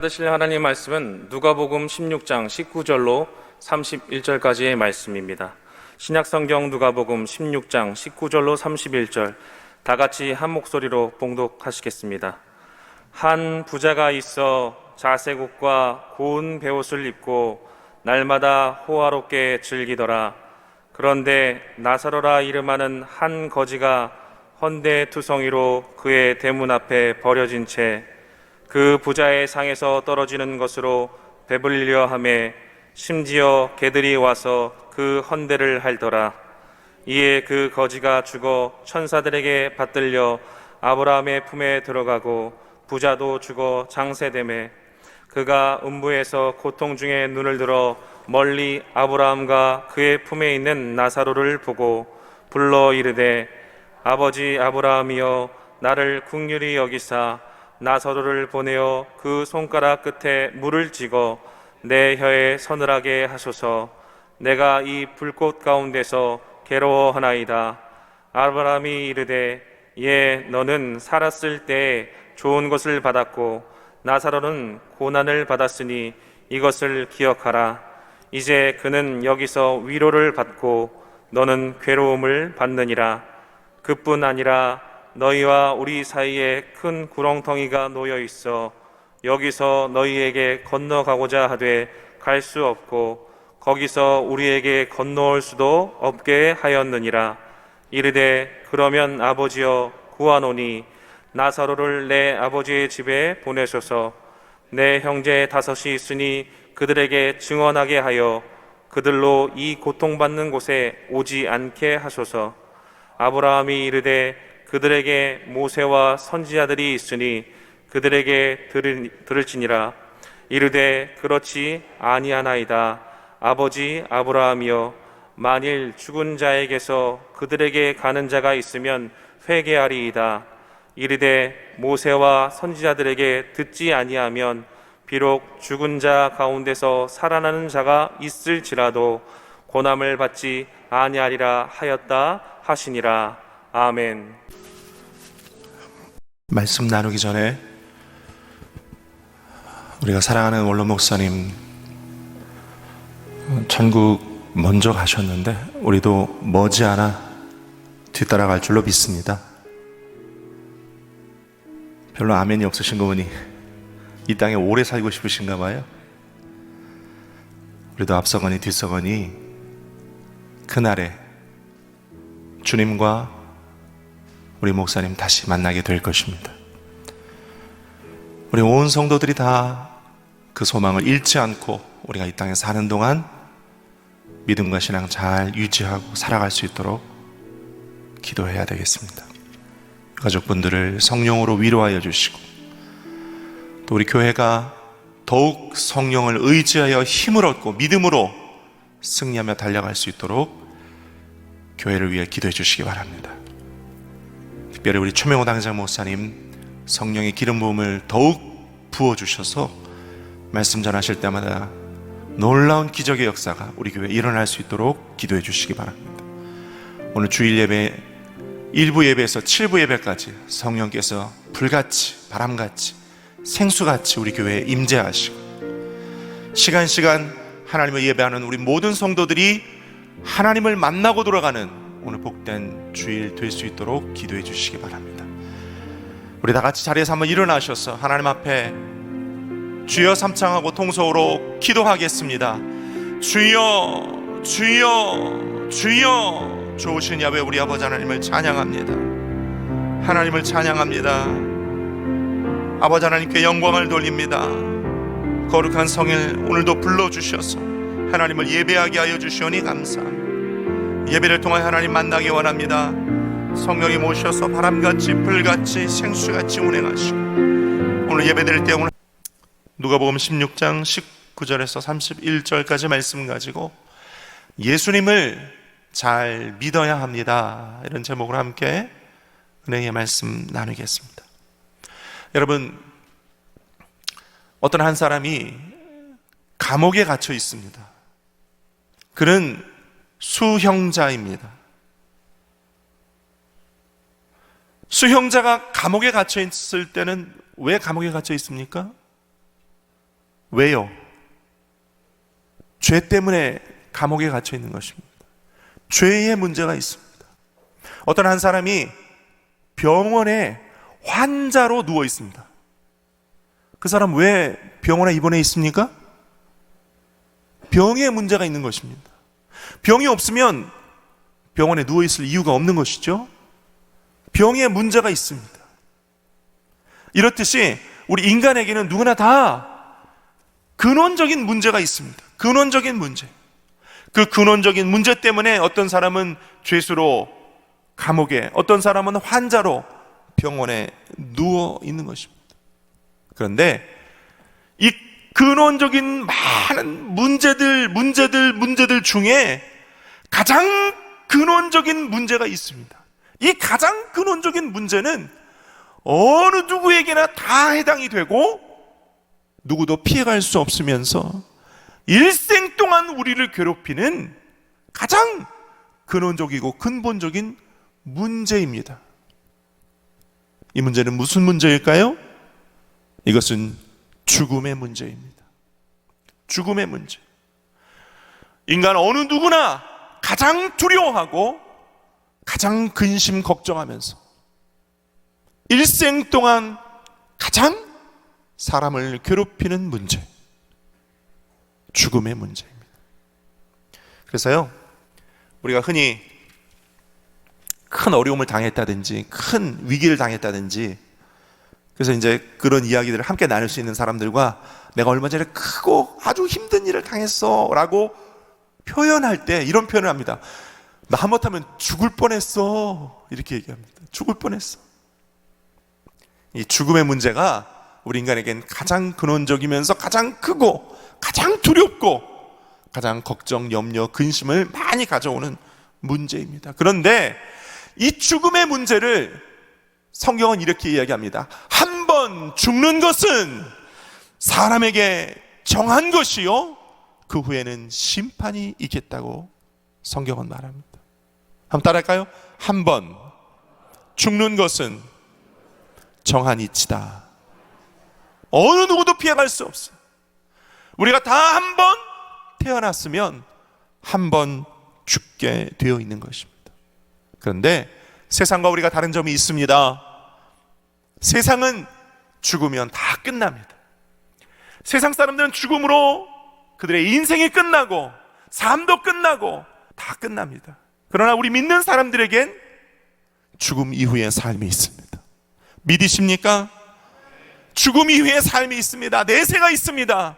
받으실 하나님 말씀은 누가복음 16장 19절로 31절까지의 말씀입니다. 신약성경 누가복음 16장 19절로 31절 다 같이 한 목소리로 봉독하시겠습니다. 한 부자가 있어 자색 옷과 고운 베옷을 입고 날마다 호화롭게 즐기더라. 그런데 나사로라 이름하는 한 거지가 헌데투성이로 그의 대문 앞에 버려진 채 그 부자의 상에서 떨어지는 것으로 배불리려 하매 심지어 개들이 와서 그 헌대를 핥더라. 이에 그 거지가 죽어 천사들에게 받들려 아브라함의 품에 들어가고 부자도 죽어 장세되매 그가 음부에서 고통 중에 눈을 들어 멀리 아브라함과 그의 품에 있는 나사로를 보고 불러 이르되 아버지 아브라함이여 나를 긍휼히 여기사 나사로를 보내어 그 손가락 끝에 물을 찍어 내 혀에 서늘하게 하소서. 내가 이 불꽃 가운데서 괴로워하나이다. 아브라함이 이르되 예 너는 살았을 때에 좋은 것을 받았고 나사로는 고난을 받았으니 이것을 기억하라. 이제 그는 여기서 위로를 받고 너는 괴로움을 받느니라. 그뿐 아니라 너희와 우리 사이에 큰 구렁텅이가 놓여 있어 여기서 너희에게 건너가고자 하되 갈 수 없고 거기서 우리에게 건너올 수도 없게 하였느니라. 이르되 그러면 아버지여 구하노니 나사로를 내 아버지의 집에 보내소서. 내 형제 다섯이 있으니 그들에게 증언하게 하여 그들로 이 고통받는 곳에 오지 않게 하소서. 아브라함이 이르되 그들에게 모세와 선지자들이 있으니 그들에게 들을지니라. 이르되 그렇지 아니하나이다. 아버지 아브라함이여 만일 죽은 자에게서 그들에게 가는 자가 있으면 회개하리이다. 이르되 모세와 선지자들에게 듣지 아니하면 비록 죽은 자 가운데서 살아나는 자가 있을지라도 고난을 받지 아니하리라 하였다 하시니라. 아멘. 말씀 나누기 전에 우리가 사랑하는 원로 목사님 천국 먼저 가셨는데 우리도 머지않아 뒤따라갈 줄로 믿습니다. 별로 아멘이 없으신 거 보니 이 땅에 오래 살고 싶으신가 봐요. 우리도 앞서거니 뒤서거니 그날에 주님과 우리 목사님 다시 만나게 될 것입니다. 우리 온 성도들이 다 그 소망을 잃지 않고 우리가 이 땅에 사는 동안 믿음과 신앙 잘 유지하고 살아갈 수 있도록 기도해야 되겠습니다. 가족분들을 성령으로 위로하여 주시고 또 우리 교회가 더욱 성령을 의지하여 힘을 얻고 믿음으로 승리하며 달려갈 수 있도록 교회를 위해 기도해 주시기 바랍니다. 특별히 우리 최명호 당장 목사님 성령의 기름 부음을 더욱 부어주셔서 말씀 전하실 때마다 놀라운 기적의 역사가 우리 교회에 일어날 수 있도록 기도해 주시기 바랍니다. 오늘 주일 예배 1부 예배에서 7부 예배까지 성령께서 불같이 바람같이 생수같이 우리 교회에 임재하시고 시간 하나님을 예배하는 우리 모든 성도들이 하나님을 만나고 돌아가는 오늘 복된 주일 될 수 있도록 기도해 주시기 바랍니다. 우리 다 같이 자리에서 한번 일어나셔서 하나님 앞에 주여 삼창하고 통성으로 기도하겠습니다. 주여 주여 주여. 좋으신 야훼 우리 아버지 하나님을 찬양합니다. 하나님을 찬양합니다. 아버지 하나님께 영광을 돌립니다. 거룩한 성일 오늘도 불러주셔서 하나님을 예배하게 하여 주시오니 감사합니다. 예배를 통해 하나님 만나기 원합니다. 성령이 모셔서 바람같이 불같이 생수같이 운행하시고 오늘 예배드릴 때 오늘 누가복음 16장 19절에서 31절까지 말씀 가지고 예수님을 잘 믿어야 합니다, 이런 제목으로 함께 은혜의 말씀 나누겠습니다. 여러분, 어떤 한 사람이 감옥에 갇혀 있습니다. 그는 수형자입니다. 수형자가 감옥에 갇혀 있을 때는 왜 감옥에 갇혀 있습니까? 왜요? 죄 때문에 감옥에 갇혀 있는 것입니다. 죄의 문제가 있습니다. 어떤 한 사람이 병원에 환자로 누워 있습니다. 그 사람 왜 병원에 입원해 있습니까? 병에 문제가 있는 것입니다. 병이 없으면 병원에 누워 있을 이유가 없는 것이죠. 병에 문제가 있습니다. 이렇듯이 우리 인간에게는 누구나 다 근원적인 문제가 있습니다. 근원적인 문제. 그 근원적인 문제 때문에 어떤 사람은 죄수로 감옥에, 어떤 사람은 환자로 병원에 누워 있는 것입니다. 그런데 이 근원적인 많은 문제들 중에 가장 근원적인 문제가 있습니다. 이 가장 근원적인 문제는 어느 누구에게나 다 해당이 되고 누구도 피해갈 수 없으면서 일생 동안 우리를 괴롭히는 가장 근원적이고 근본적인 문제입니다. 이 문제는 무슨 문제일까요? 이것은 죽음의 문제입니다. 죽음의 문제. 인간 어느 누구나 가장 두려워하고 가장 근심 걱정하면서 일생 동안 가장 사람을 괴롭히는 문제, 죽음의 문제입니다. 그래서요, 우리가 흔히 큰 어려움을 당했다든지 큰 위기를 당했다든지, 그래서 이제 그런 이야기들을 함께 나눌 수 있는 사람들과 내가 얼마 전에 크고 아주 힘든 일을 당했어 라고 표현할 때 이런 표현을 합니다. 나 하마터면 죽을 뻔했어, 이렇게 얘기합니다. 죽을 뻔했어. 이 죽음의 문제가 우리 인간에겐 가장 근원적이면서 가장 크고 가장 두렵고 가장 걱정, 염려, 근심을 많이 가져오는 문제입니다. 그런데 이 죽음의 문제를 성경은 이렇게 이야기합니다. 한 번 죽는 것은 사람에게 정한 것이요, 그 후에는 심판이 있겠다고 성경은 말합니다. 한번 따라할까요? 한 번 죽는 것은 정한 이치다. 어느 누구도 피해갈 수 없어요. 우리가 다 한 번 태어났으면 한 번 죽게 되어 있는 것입니다. 그런데 세상과 우리가 다른 점이 있습니다. 세상은 죽으면 다 끝납니다. 세상 사람들은 죽음으로 그들의 인생이 끝나고 삶도 끝나고 다 끝납니다. 그러나 우리 믿는 사람들에겐 죽음 이후의 삶이 있습니다. 믿으십니까? 죽음 이후의 삶이 있습니다. 내세가 있습니다.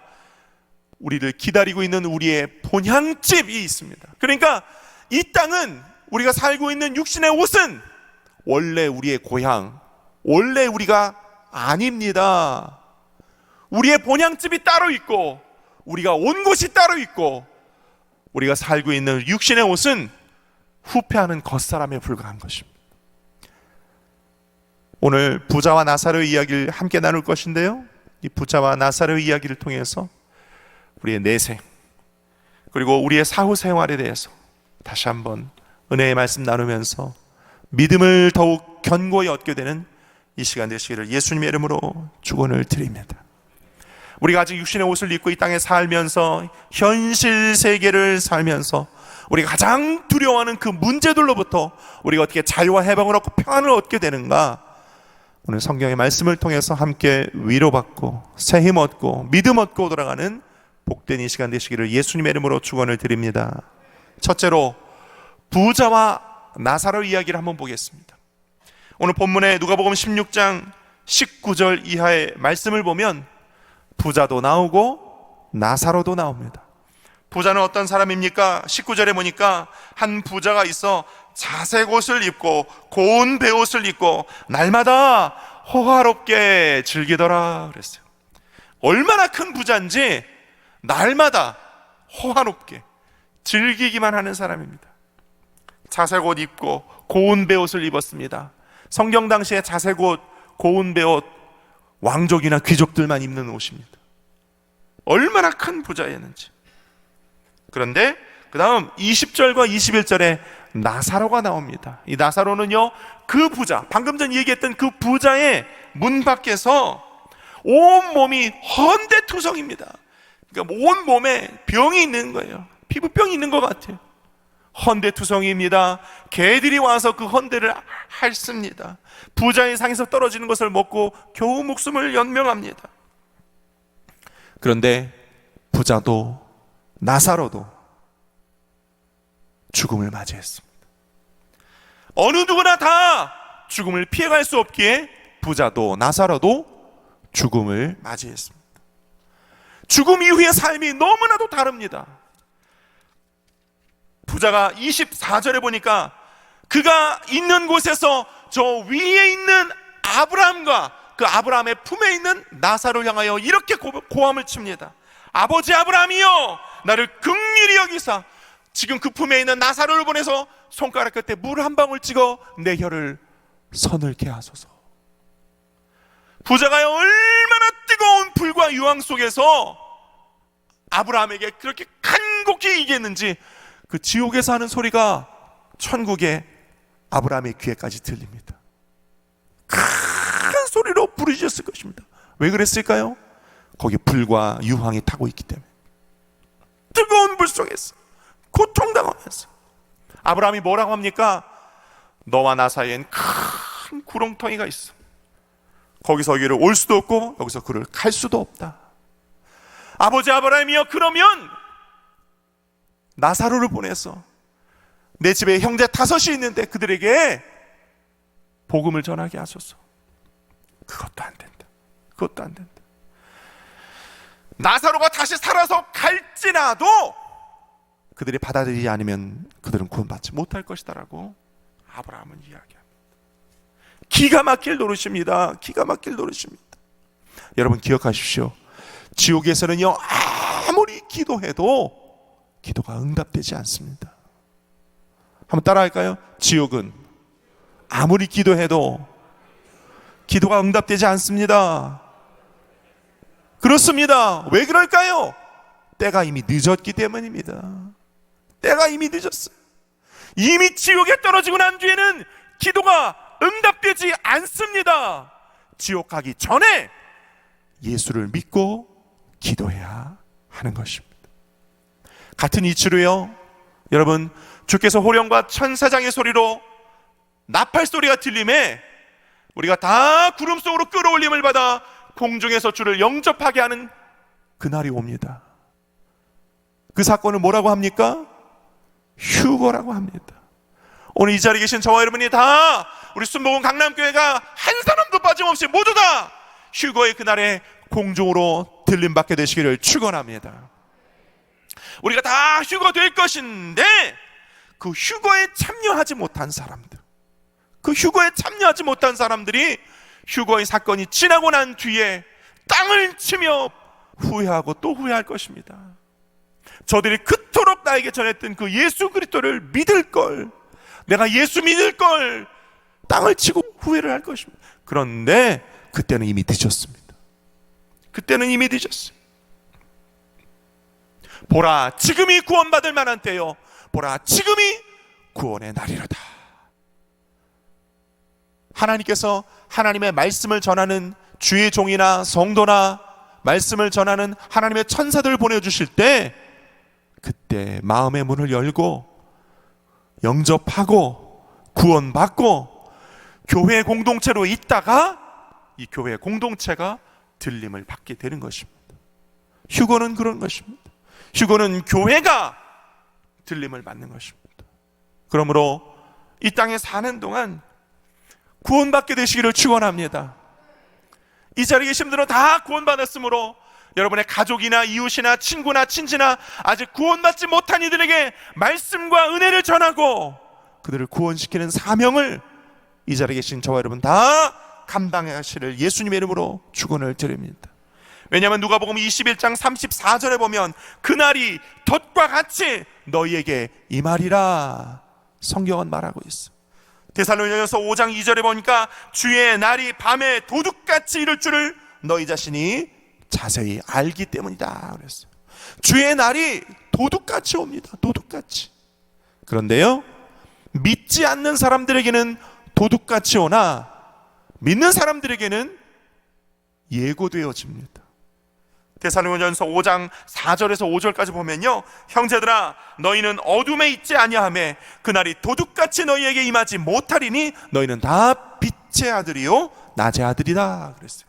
우리를 기다리고 있는 우리의 본향집이 있습니다. 그러니까 이 땅은, 우리가 살고 있는 육신의 옷은 원래 우리의 고향, 원래 우리가 아닙니다. 우리의 본향집이 따로 있고 우리가 온 곳이 따로 있고 우리가 살고 있는 육신의 옷은 후패하는 겉사람에 불과한 것입니다. 오늘 부자와 나사로의 이야기를 함께 나눌 것인데요, 이 부자와 나사로의 이야기를 통해서 우리의 내생 그리고 우리의 사후 생활에 대해서 다시 한번 은혜의 말씀 나누면서 믿음을 더욱 견고히 얻게 되는 이 시간 되시기를 예수님의 이름으로 축원을 드립니다. 우리가 아직 육신의 옷을 입고 이 땅에 살면서, 현실 세계를 살면서 우리가 가장 두려워하는 그 문제들로부터 우리가 어떻게 자유와 해방을 얻고 평안을 얻게 되는가, 오늘 성경의 말씀을 통해서 함께 위로받고 새힘 얻고 믿음 얻고 돌아가는 복된 이 시간 되시기를 예수님의 이름으로 축원을 드립니다. 첫째로 부자와 나사로 이야기를 한번 보겠습니다. 오늘 본문에 누가복음 16장 19절 이하의 말씀을 보면 부자도 나오고 나사로도 나옵니다. 부자는 어떤 사람입니까? 19절에 보니까 한 부자가 있어 자색 옷을 입고 고운 베옷을 입고 날마다 호화롭게 즐기더라 그랬어요. 얼마나 큰 부자인지 날마다 호화롭게 즐기기만 하는 사람입니다. 자색 옷 입고 고운 베옷을 입었습니다. 성경 당시에 자색 옷, 고운 베옷 왕족이나 귀족들만 입는 옷입니다. 얼마나 큰 부자였는지. 그런데 그 다음 20절과 21절에 나사로가 나옵니다. 이 나사로는요, 그 부자, 방금 전 얘기했던 그 부자의 문 밖에서 온 몸이 헌대투성입니다. 그러니까 온 몸에 병이 있는 거예요. 피부병이 있는 것 같아요. 헌대투성입니다. 개들이 와서 그 헌대를 핥습니다. 부자의 상에서 떨어지는 것을 먹고 겨우 목숨을 연명합니다. 그런데 부자도 나사로도 죽음을 맞이했습니다. 어느 누구나 다 죽음을 피해갈 수 없기에 부자도 나사로도 죽음을 맞이했습니다. 죽음 이후의 삶이 너무나도 다릅니다. 부자가 24절에 보니까 그가 있는 곳에서 저 위에 있는 아브라함과 그 아브라함의 품에 있는 나사로를 향하여 이렇게 고함을 칩니다. 아버지 아브라함이여, 나를 긍휼히 여기사 지금 그 품에 있는 나사로를 보내서 손가락 끝에 물 한 방울 찍어 내 혀를 서늘케 하소서. 부자가 얼마나 뜨거운 불과 유황 속에서 아브라함에게 그렇게 간곡히 얘기했는지 그 지옥에서 하는 소리가 천국의 아브라함의 귀에까지 들립니다. 큰 소리로 부르짖었을 것입니다. 왜 그랬을까요? 거기 불과 유황이 타고 있기 때문에. 뜨거운 불 속에서 고통당하면서 아브라함이 뭐라고 합니까? 너와 나 사이엔 큰 구렁텅이가 있어. 거기서 여기를 올 수도 없고 여기서 그를 갈 수도 없다. 아버지 아브라함이여, 그러면 나사로를 보내서 내 집에 형제 5이 있는데 그들에게 복음을 전하게 하소서. 그것도 안 된다. 그것도 안 된다. 나사로가 다시 살아서 갈지라도 그들이 받아들이지 않으면 그들은 구원받지 못할 것이다라고 아브라함은 이야기합니다. 기가 막힐 노릇입니다. 기가 막힐 노릇입니다. 여러분 기억하십시오. 지옥에서는요, 아무리 기도해도 기도가 응답되지 않습니다. 한번 따라할까요? 지옥은 아무리 기도해도 기도가 응답되지 않습니다. 그렇습니다. 왜 그럴까요? 때가 이미 늦었기 때문입니다. 때가 이미 늦었어요. 이미 지옥에 떨어지고 난 뒤에는 기도가 응답되지 않습니다. 지옥 가기 전에 예수를 믿고 기도해야 하는 것입니다. 같은 이치로요, 여러분, 주께서 호령과 천사장의 소리로 나팔 소리가 들림에 우리가 다 구름 속으로 끌어올림을 받아 공중에서 주를 영접하게 하는 그날이 옵니다. 그 사건을 뭐라고 합니까? 휴거라고 합니다. 오늘 이 자리에 계신 저와 여러분이 다 우리 순복음 강남교회가 한 사람도 빠짐없이 모두 다 휴거의 그날에 공중으로 들림받게 되시기를 축원합니다. 우리가 다 휴거될 것인데 그 휴거에 참여하지 못한 사람들, 그 휴거에 참여하지 못한 사람들이 휴거의 사건이 지나고 난 뒤에 땅을 치며 후회하고 또 후회할 것입니다. 저들이 그토록 나에게 전했던 그 예수 그리스도를 믿을 걸, 내가 예수 믿을 걸 땅을 치고 후회를 할 것입니다. 그런데 그때는 이미 늦었습니다. 그때는 이미 늦었어요. 보라, 지금이 구원받을 만한 때요, 보라, 지금이 구원의 날이로다. 하나님께서 하나님의 말씀을 전하는 주의 종이나 성도나 말씀을 전하는 하나님의 천사들을 보내주실 때 그때 마음의 문을 열고 영접하고 구원받고 교회 공동체로 있다가 이 교회 공동체가 들림을 받게 되는 것입니다. 휴거는 그런 것입니다. 휴거는 교회가 들림을 받는 것입니다. 그러므로 이 땅에 사는 동안 구원받게 되시기를 축원합니다. 이 자리에 계신 분들은 다 구원받았으므로 여러분의 가족이나 이웃이나 친구나 친지나 아직 구원받지 못한 이들에게 말씀과 은혜를 전하고 그들을 구원시키는 사명을 이 자리에 계신 저와 여러분 다 감당하시를 예수님의 이름으로 축원을 드립니다. 왜냐하면 누가복음 21장 34절에 보면 그날이 덫과 같이 너희에게 임하리라 성경은 말하고 있어. 데살로니가서 5장 2절에 보니까 주의 날이 밤에 도둑같이 이를 줄을 너희 자신이 자세히 알기 때문이다 그랬어요. 주의 날이 도둑같이 옵니다. 도둑같이. 그런데요, 믿지 않는 사람들에게는 도둑같이 오나 믿는 사람들에게는 예고되어집니다. 데살로니가전서 5장 4절에서 5절까지 보면요, 형제들아 너희는 어둠에 있지 아니하매 그날이 도둑같이 너희에게 임하지 못하리니 너희는 다 빛의 아들이요 낮의 아들이다 그랬어요.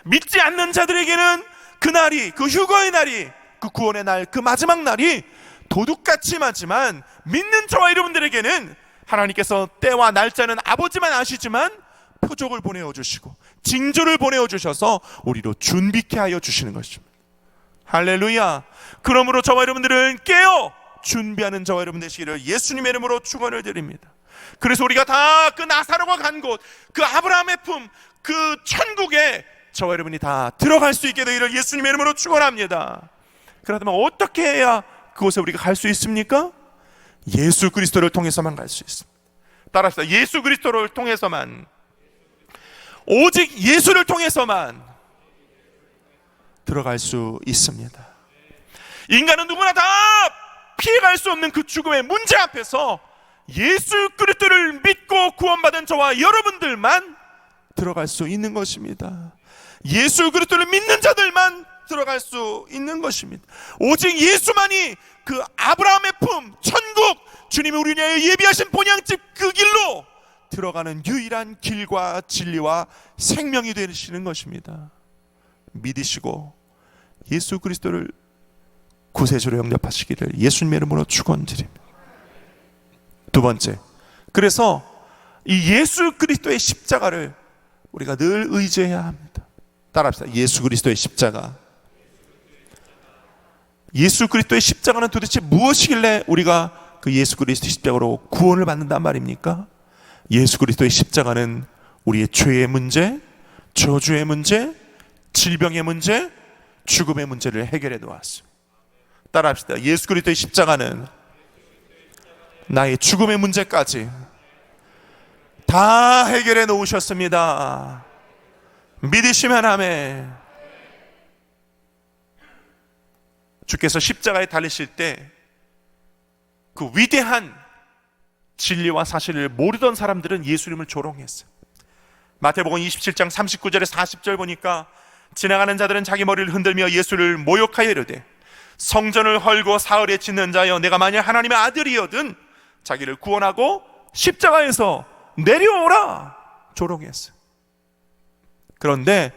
믿지 않는 자들에게는 그날이, 그 휴거의 날이, 그 구원의 날, 그 마지막 날이 도둑같이 임하지만 믿는 저와 여러분들에게는 하나님께서 때와 날짜는 아버지만 아시지만 표적을 보내어 주시고 징조를 보내어 주셔서 우리로 준비케 하여 주시는 것입니다. 할렐루야. 그러므로 저와 여러분들은 깨어 준비하는 저와 여러분 되시기를 예수님의 이름으로 축원을 드립니다. 그래서 우리가 다 그 나사로가 간 곳, 그 아브라함의 품, 그 천국에 저와 여러분이 다 들어갈 수 있게 되기를 예수님의 이름으로 축원합니다. 그렇다면 어떻게 해야 그곳에 우리가 갈 수 있습니까? 예수 그리스도를 통해서만 갈 수 있습니다. 따라합시다. 예수 그리스도를 통해서만, 오직 예수를 통해서만 들어갈 수 있습니다. 인간은 누구나 다 피해갈 수 없는 그 죽음의 문제 앞에서 예수 그리스도를 믿고 구원받은 저와 여러분들만 들어갈 수 있는 것입니다. 예수 그리스도를 믿는 자들만 들어갈 수 있는 것입니다. 오직 예수만이 그 아브라함의 품, 천국, 주님이 우리 위하여 예비하신 본향집 그 길로 들어가는 유일한 길과 진리와 생명이 되시는 것입니다. 믿으시고 예수 그리스도를 구세주로 영접하시기를 예수님의 이름으로 축원드립니다. 두 번째, 그래서 이 예수 그리스도의 십자가를 우리가 늘 의지해야 합니다. 따라합시다. 예수 그리스도의 십자가. 예수 그리스도의 십자가는 도대체 무엇이길래 우리가 그 예수 그리스도의 십자가로 구원을 받는단 말입니까? 예수 그리스도의 십자가는 우리의 죄의 문제, 저주의 문제, 질병의 문제, 죽음의 문제를 해결해 놓았어요. 따라합시다. 예수 그리스도의 십자가는 나의 죽음의 문제까지 다 해결해 놓으셨습니다. 믿으시면 아멘. 주께서 십자가에 달리실 때 그 위대한 진리와 사실을 모르던 사람들은 예수님을 조롱했어요. 마태복음 27장 39절에 40절 보니까 지나가는 자들은 자기 머리를 흔들며 예수를 모욕하여 이르되 성전을 헐고 사흘에 짓는 자여 내가 만약 하나님의 아들이거든 자기를 구원하고 십자가에서 내려오라 조롱했어요. 그런데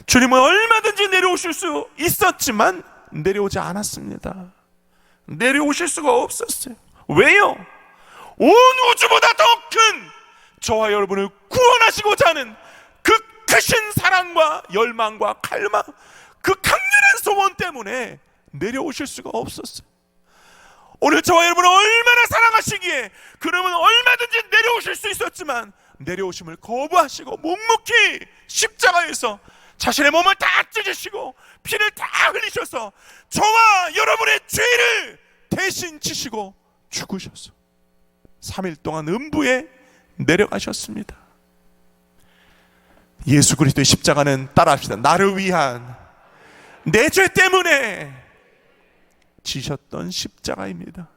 주님은 얼마든지 내려오실 수 있었지만 내려오지 않았습니다. 내려오실 수가 없었어요. 왜요? 온 우주보다 더 큰 저와 여러분을 구원하시고자 하는 그 크신 사랑과 열망과 갈망, 그 강렬한 소원 때문에 내려오실 수가 없었어요. 오늘 저와 여러분을 얼마나 사랑하시기에 그러면 얼마든지 내려오실 수 있었지만 내려오심을 거부하시고 묵묵히 십자가에서 자신의 몸을 다 찢으시고 피를 다 흘리셔서 저와 여러분의 죄를 대신 지시고 죽으셨어. 3일 동안 음부에 내려가셨습니다. 예수 그리스도의 십자가는 따라합시다. 나를 위한 내 죄 때문에 지셨던 십자가입니다.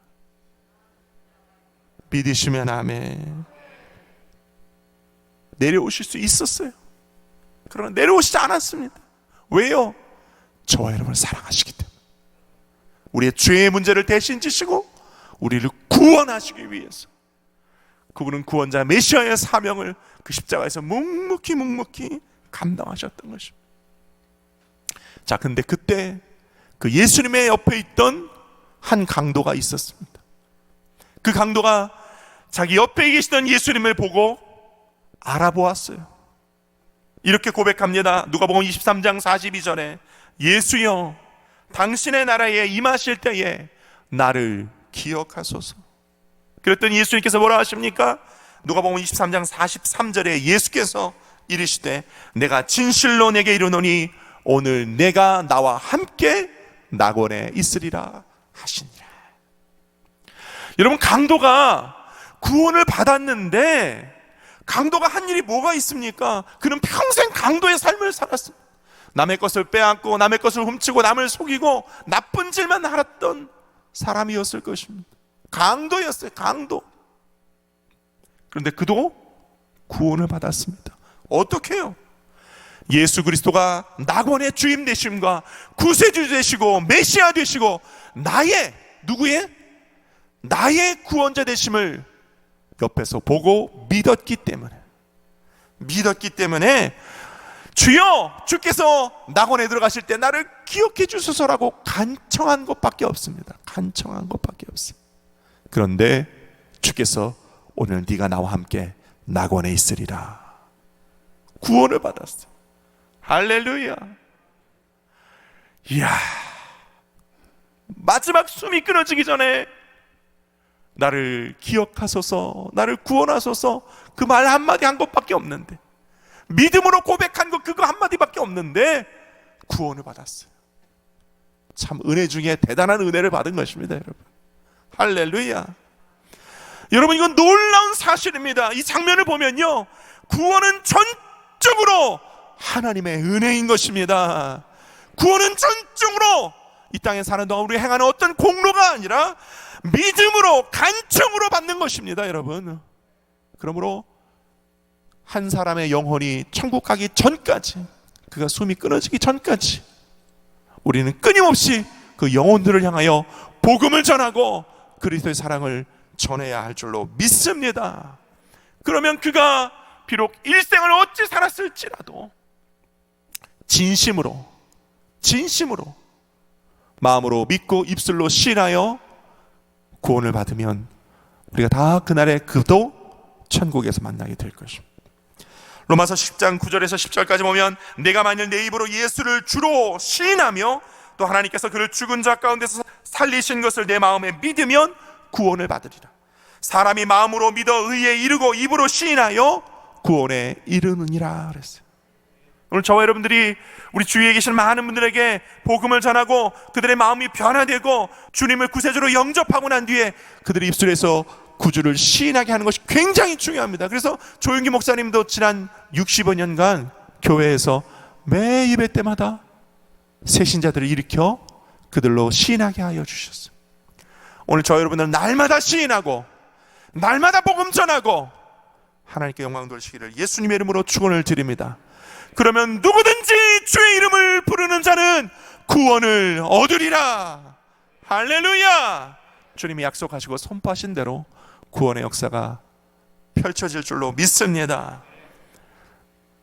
믿으시면 아멘. 내려오실 수 있었어요. 그러나 내려오시지 않았습니다. 왜요? 저와 여러분을 사랑하시기 때문에. 우리의 죄의 문제를 대신 지시고 우리를 구원하시기 위해서 그분은 구원자 메시아의 사명을 그 십자가에서 묵묵히 감당하셨던 것입니다. 자, 근데 그때 그 예수님의 옆에 있던 한 강도가 있었습니다. 그 강도가 자기 옆에 계시던 예수님을 보고 알아보았어요. 이렇게 고백합니다. 누가복음 23장 42절에 예수여 당신의 나라에 임하실 때에 나를 기억하소서. 그랬더니 예수님께서 뭐라 하십니까? 누가복음 23장 43절에 예수께서 이르시되 내가 진실로 내게 이르노니 오늘 내가 나와 함께 낙원에 있으리라 하시니라. 여러분, 강도가 구원을 받았는데 강도가 한 일이 뭐가 있습니까? 그는 평생 강도의 삶을 살았습니다. 남의 것을 빼앗고 남의 것을 훔치고 남을 속이고 나쁜 짓만 하았던 사람이었을 것입니다. 강도였어요. 강도. 그런데 그도 구원을 받았습니다. 어떻게 해요? 예수 그리스도가 낙원의 주임 되심과 구세주 되시고 메시아 되시고 누구의? 나의 구원자 되심을 옆에서 보고 믿었기 때문에 주여, 주께서 낙원에 들어가실 때 나를 기억해 주소서라고 간청한 것밖에 없습니다. 그런데 주께서 오늘 네가 나와 함께 낙원에 있으리라, 구원을 받았어요. 할렐루야. 이야, 마지막 숨이 끊어지기 전에 나를 기억하소서, 나를 구원하소서, 그 말 한마디 한 것밖에 없는데, 믿음으로 고백한 것 그거 한마디밖에 없는데 구원을 받았어요. 참 은혜 중에 대단한 은혜를 받은 것입니다, 여러분. 할렐루야. 여러분, 이건 놀라운 사실입니다. 이 장면을 보면요, 구원은 전적으로 하나님의 은혜인 것입니다. 구원은 전적으로 이 땅에 사는 동안 우리 행하는 어떤 공로가 아니라 믿음으로, 간청으로 받는 것입니다, 여러분. 그러므로 한 사람의 영혼이 천국 가기 전까지, 그가 숨이 끊어지기 전까지 우리는 끊임없이 그 영혼들을 향하여 복음을 전하고 그리스도의 사랑을 전해야 할 줄로 믿습니다. 그러면 그가 비록 일생을 어찌 살았을지라도 진심으로 마음으로 믿고 입술로 신하여 구원을 받으면 우리가 다 그날의 그도 천국에서 만나게 될 것입니다. 로마서 10장 9절에서 10절까지 보면 내가 만일 내 입으로 예수를 주로 시인하며 또 하나님께서 그를 죽은 자 가운데서 살리신 것을 내 마음에 믿으면 구원을 받으리라. 사람이 마음으로 믿어 의에 이르고 입으로 시인하여 구원에 이르느니라 그랬어요. 오늘 저와 여러분들이 우리 주위에 계신 많은 분들에게 복음을 전하고 그들의 마음이 변화되고 주님을 구세주로 영접하고 난 뒤에 그들의 입술에서 구주를 시인하게 하는 것이 굉장히 중요합니다. 그래서 조윤기 목사님도 지난 60여 년간 교회에서 매 예배 때마다 새 신자들을 일으켜 그들로 시인하게 하여 주셨어요. 오늘 저 여러분들은 날마다 시인하고 날마다 복음 전하고 하나님께 영광 돌리시기를 예수님의 이름으로 축원을 드립니다. 그러면 누구든지 주의 이름을 부르는 자는 구원을 얻으리라. 할렐루야. 주님이 약속하시고 선포하신 대로 구원의 역사가 펼쳐질 줄로 믿습니다.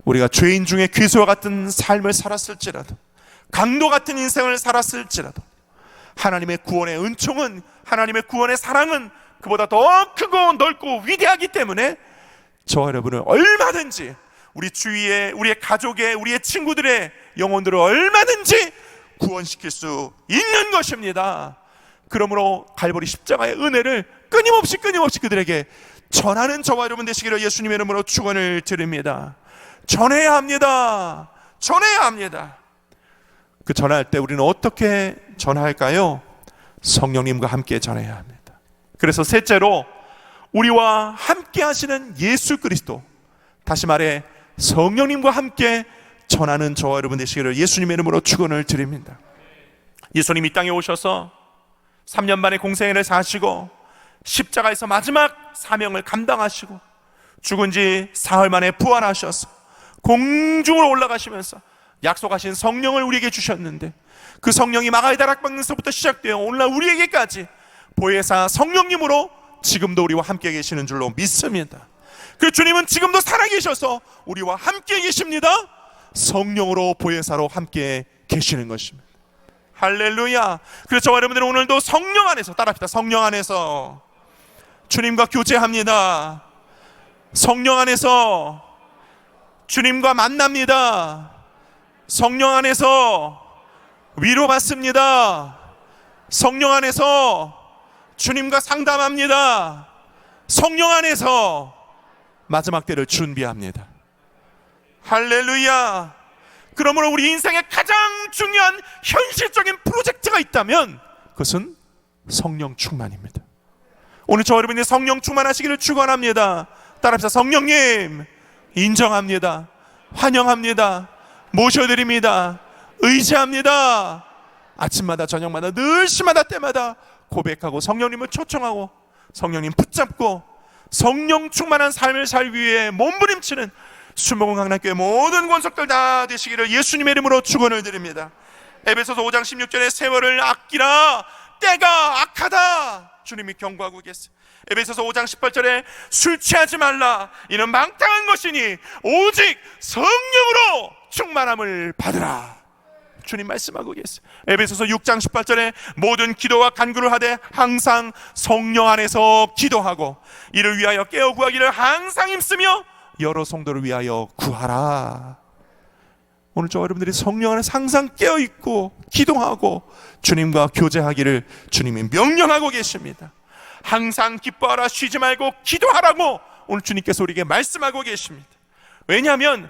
우리가 죄인 중에 귀수와 같은 삶을 살았을지라도, 강도 같은 인생을 살았을지라도 하나님의 구원의 은총은, 하나님의 구원의 사랑은 그보다 더 크고 넓고 위대하기 때문에 저와 여러분은 얼마든지 우리 주위에, 우리의 가족의, 우리의 친구들의 영혼들을 얼마든지 구원시킬 수 있는 것입니다. 그러므로 갈보리 십자가의 은혜를 끊임없이 그들에게 전하는 저와 여러분 되시기를 예수님의 이름으로 축원을 드립니다. 전해야 합니다. 그 전할 때 우리는 어떻게 전할까요? 성령님과 함께 전해야 합니다. 그래서 셋째로 우리와 함께 하시는 예수 그리스도, 다시 말해 성령님과 함께 전하는 저와 여러분 되시기를 예수님의 이름으로 축원을 드립니다. 예수님이 이 땅에 오셔서 3년 반의 공생애를 사시고 십자가에서 마지막 사명을 감당하시고 죽은 지 사흘 만에 부활하셔서 공중으로 올라가시면서 약속하신 성령을 우리에게 주셨는데, 그 성령이 마가의 다락방에서부터 시작되어 오늘날 우리에게까지 보혜사 성령님으로 지금도 우리와 함께 계시는 줄로 믿습니다. 그 주님은 지금도 살아계셔서 우리와 함께 계십니다. 성령으로 보혜사로 함께 계시는 것입니다. 할렐루야. 그래서 저와 여러분들은 오늘도 성령 안에서, 따라합시다. 성령 안에서 주님과 교제합니다. 성령 안에서 주님과 만납니다. 성령 안에서 위로받습니다. 성령 안에서 주님과 상담합니다. 성령 안에서 마지막 때를 준비합니다. 할렐루야. 그러므로 우리 인생의 가장 중요한 현실적인 프로젝트가 있다면 그것은 성령 충만입니다. 오늘 저 여러분이 성령 충만하시기를 축원합니다. 따라합시다. 성령님 인정합니다. 환영합니다. 모셔드립니다. 의지합니다. 아침마다 저녁마다 늘 시마다 때마다 고백하고 성령님을 초청하고 성령님 붙잡고 성령 충만한 삶을 살기 위해 몸부림치는 순복음 강남교회 모든 권속들 다 되시기를 예수님의 이름으로 축원을 드립니다. 에베소서 5장 16절에 세월을 아끼라 때가 악하다 주님이 경고하고 계세요. 에베소서 5장 18절에 술 취하지 말라 이는 망탕한 것이니 오직 성령으로 충만함을 받으라 주님 말씀하고 계세요. 에베소서 6장 18절에 모든 기도와 간구를 하되 항상 성령 안에서 기도하고 이를 위하여 깨어 구하기를 항상 힘쓰며 여러 성도를 위하여 구하라. 오늘 저와 여러분들이 성령 안에서 항상 깨어있고 기도하고 주님과 교제하기를 주님이 명령하고 계십니다. 항상 기뻐하라 쉬지 말고 기도하라고 오늘 주님께서 우리에게 말씀하고 계십니다. 왜냐하면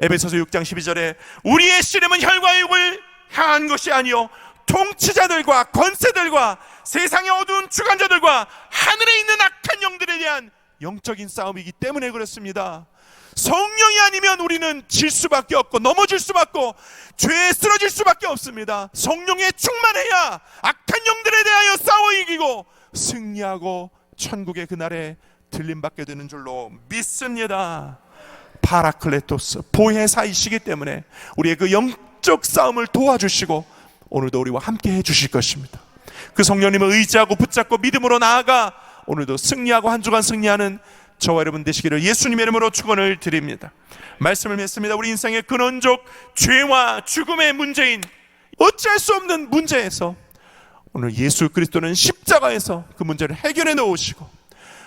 에베소서 6장 12절에 우리의 씨름은 혈과 육을 향한 것이 아니요 통치자들과 권세들과 세상의 어두운 주관자들과 하늘에 있는 악한 영들에 대한 영적인 싸움이기 때문에 그렇습니다. 성령이 아니면 우리는 질 수밖에 없고 넘어질 수밖에 없고 죄에 쓰러질 수밖에 없습니다. 성령에 충만해야 악한 영들에 대하여 싸워 이기고 승리하고 천국의 그날에 들림받게 되는 줄로 믿습니다. 파라클레토스 보혜사이시기 때문에 우리의 그 영적 싸움을 도와주시고 오늘도 우리와 함께 해주실 것입니다. 그 성령님을 의지하고 붙잡고 믿음으로 나아가 오늘도 승리하고 한 주간 승리하는 저와 여러분 되시기를 예수님의 이름으로 축원을 드립니다. 말씀을 맺습니다. 우리 인생의 근원적 죄와 죽음의 문제인 어찌할 수 없는 문제에서 오늘 예수 그리스도는 십자가에서 그 문제를 해결해 놓으시고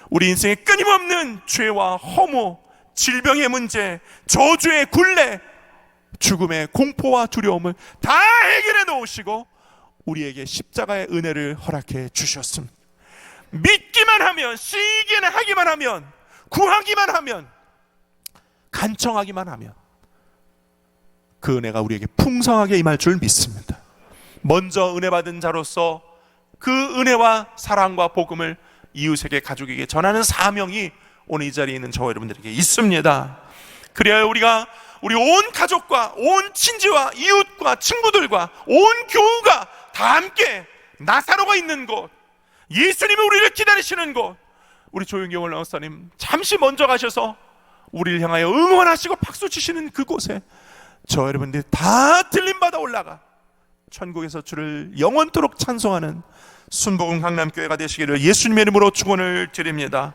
우리 인생의 끊임없는 죄와 허무, 질병의 문제, 저주의 굴레, 죽음의 공포와 두려움을 다 해결해 놓으시고 우리에게 십자가의 은혜를 허락해 주셨습니다. 믿기만 하면, 시기는 하기만 하면, 구하기만 하면, 간청하기만 하면 그 은혜가 우리에게 풍성하게 임할 줄 믿습니다. 먼저 은혜 받은 자로서 그 은혜와 사랑과 복음을 이웃에게 가족에게 전하는 사명이 오늘 이 자리에 있는 저와 여러분들에게 있습니다. 그래야 우리가 우리 온 가족과 온 친지와 이웃과 친구들과 온 교우가 다 함께 나사로가 있는 곳, 예수님이 우리를 기다리시는 곳, 우리 조윤경을 나우사님 잠시 먼저 가셔서 우리를 향하여 응원하시고 박수 치시는 그곳에 저 여러분들이 다 들림받아 올라가 천국에서 주를 영원토록 찬송하는 순복음 강남교회가 되시기를 예수님의 이름으로 축원을 드립니다.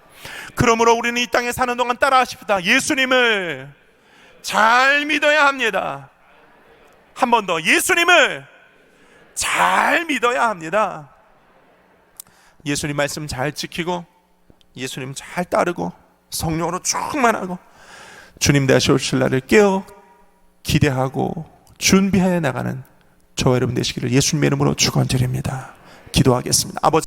그러므로 우리는 이 땅에 사는 동안 따라하십시다. 예수님을 잘 믿어야 합니다. 한 번 더, 예수님을 잘 믿어야 합니다. 예수님 말씀 잘 지키고 예수님 잘 따르고 성령으로 충만하고 주님 다시 오실 날을 깨어 기대하고 준비해 나가는 저와 여러분 되시기를 예수님의 이름으로 축원드립니다. 기도하겠습니다. 아버지